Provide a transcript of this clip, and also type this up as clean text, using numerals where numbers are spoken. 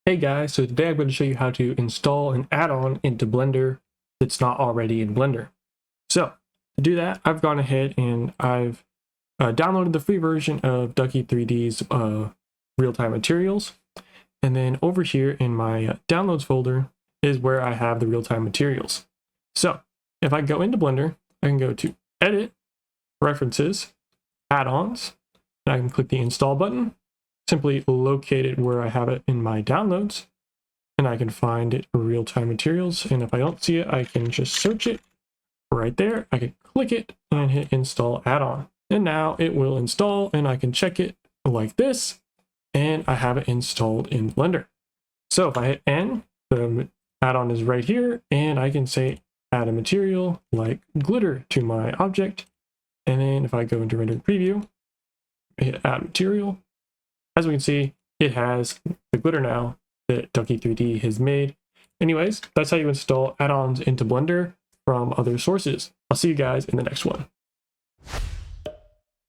Hey guys, so today I'm going to show you how to install an add-on into Blender that's not already in Blender. So to do that, I've gone ahead and I've downloaded the free version of Ducky 3D's real-time materials. And then over here in my downloads folder is where I have the real-time materials. So if I go into Blender, I can go to Edit, Preferences, Add-Ons, and I can click the Install button. Simply locate it where I have it in my downloads, and I can find it real-time materials. And if I don't see it, I can just search it right there. I can click it and hit install add-on, and now it will install, and I can check it like this, and I have it installed in Blender. So if I hit N, the add-on is right here, and I can say add a material like glitter to my object. And then if I go into render preview, I hit add material. As we can see, it has the glitter now that Ducky 3D has made. Anyways, that's how you install add-ons into Blender from other sources. I'll see you guys in the next one.